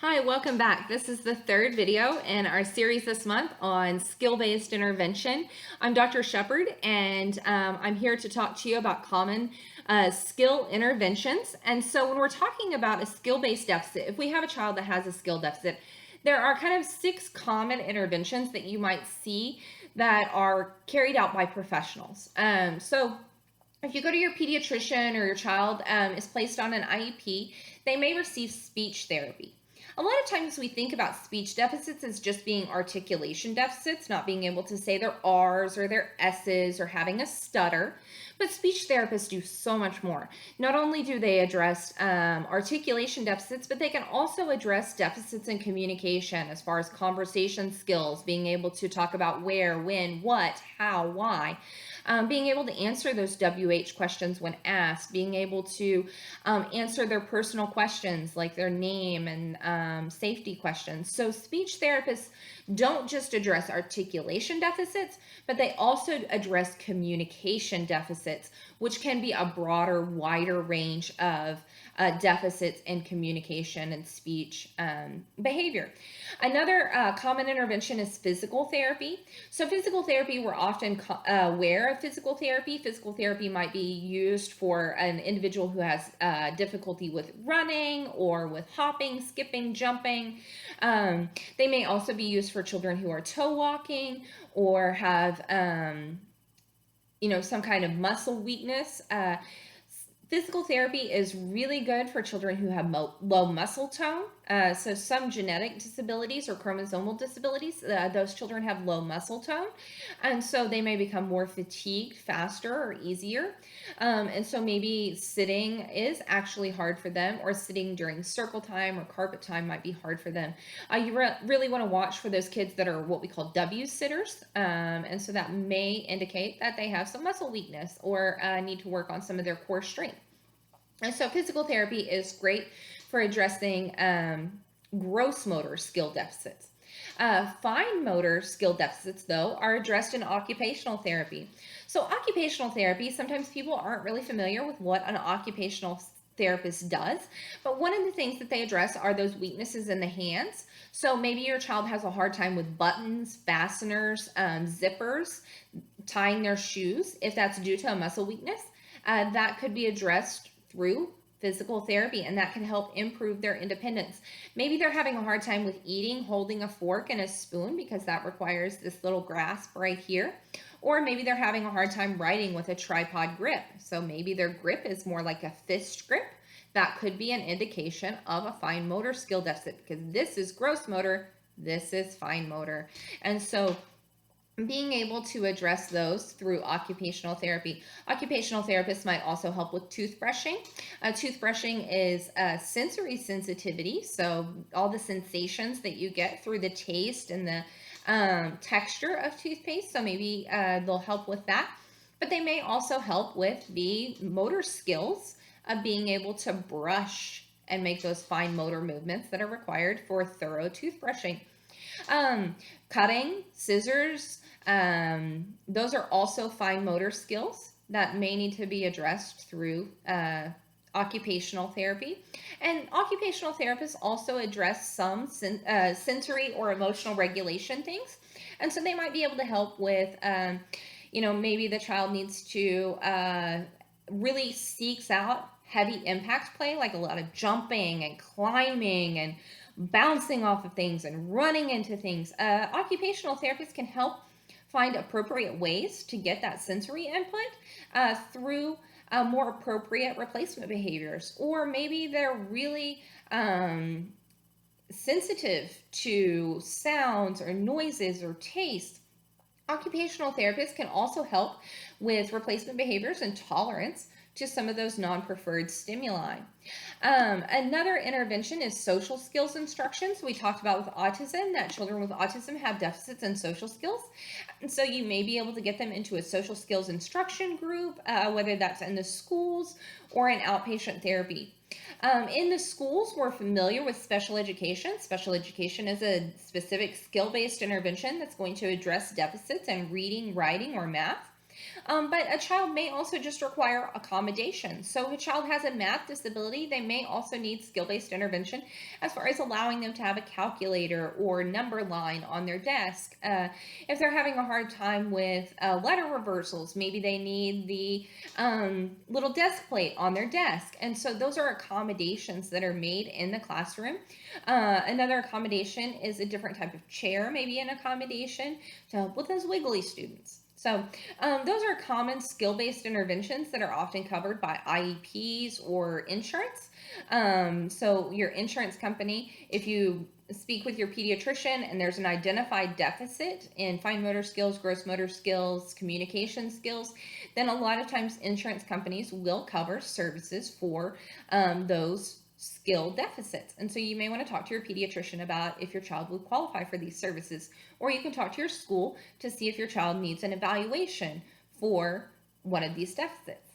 Hi, welcome back. This is the third video in our series this month on skill-based intervention. I'm Dr. Shepard, and I'm here to talk to you about common skill interventions. And so when we're talking about a skill-based deficit, if we have a child that has a skill deficit, there are kind of 6 common interventions that you might see that are carried out by professionals. So if you go to your pediatrician or your child is placed on an IEP, they may receive speech therapy. A lot of times we think about speech deficits as just being articulation deficits, not being able to say their R's or their S's or having a stutter. But speech therapists do so much more. Not only do they address articulation deficits, but they can also address deficits in communication as far as conversation skills, being able to talk about where, when, what, how, why. Being able to answer those WH questions when asked, being able to answer their personal questions like their name and safety questions. So speech therapists don't just address articulation deficits, but they also address communication deficits, which can be a broader, wider range of deficits in communication and speech behavior. Another common intervention is physical therapy. So physical therapy, we're often aware of physical therapy. Physical therapy might be used for an individual who has difficulty with running or with hopping, skipping, jumping. They may also be used for children who are toe walking or have some kind of muscle weakness. Physical therapy is really good for children who have low muscle tone. So some genetic disabilities or chromosomal disabilities, those children have low muscle tone. And so they may become more fatigued faster or easier. And so maybe sitting is actually hard for them, or sitting during circle time or carpet time might be hard for them. You really want to watch for those kids that are what we call W-sitters. And so that may indicate that they have some muscle weakness or need to work on some of their core strength. And so physical therapy is great for addressing gross motor skill deficits. Fine motor skill deficits, though, are addressed in occupational therapy. So occupational therapy, sometimes people aren't really familiar with what an occupational therapist does, but one of the things that they address are those weaknesses in the hands. So maybe your child has a hard time with buttons, fasteners, zippers, tying their shoes. If that's due to a muscle weakness, that could be addressed through physical therapy, and that can help improve their independence. Maybe they're having a hard time with eating, holding a fork and a spoon, because that requires this little grasp right here. Or maybe they're having a hard time writing with a tripod grip. So maybe their grip is more like a fist grip. That could be an indication of a fine motor skill deficit, because this is gross motor, this is fine motor. And so being able to address those through occupational therapy. Occupational therapists might also help with toothbrushing. Toothbrushing is sensory sensitivity, so all the sensations that you get through the taste and the texture of toothpaste, so maybe they'll help with that. But they may also help with the motor skills of being able to brush and make those fine motor movements that are required for thorough toothbrushing. Cutting, scissors, those are also fine motor skills that may need to be addressed through occupational therapy. And occupational therapists also address some sensory or emotional regulation things. And so they might be able to help with, maybe the child needs to really seeks out heavy impact play, like a lot of jumping and climbing and bouncing off of things and running into things. Occupational therapists can help find appropriate ways to get that sensory input through more appropriate replacement behaviors. Or maybe they're really sensitive to sounds or noises or tastes. Occupational therapists can also help with replacement behaviors and tolerance to some of those non-preferred stimuli. Another intervention is social skills instruction. So we talked about with autism that children with autism have deficits in social skills. And so you may be able to get them into a social skills instruction group, whether that's in the schools or in outpatient therapy. In the schools, we're familiar with special education. Special education is a specific skill-based intervention that's going to address deficits in reading, writing, or math. But a child may also just require accommodation. So if a child has a math disability, they may also need skill-based intervention as far as allowing them to have a calculator or number line on their desk. If they're having a hard time with letter reversals, maybe they need the little desk plate on their desk. And so those are accommodations that are made in the classroom. Another accommodation is a different type of chair, maybe an accommodation to help with those wiggly students. So those are common skill-based interventions that are often covered by IEPs or insurance. So your insurance company, if you speak with your pediatrician and there's an identified deficit in fine motor skills, gross motor skills, communication skills, then a lot of times insurance companies will cover services for those skill deficits. And so you may want to talk to your pediatrician about if your child would qualify for these services, or you can talk to your school to see if your child needs an evaluation for one of these deficits.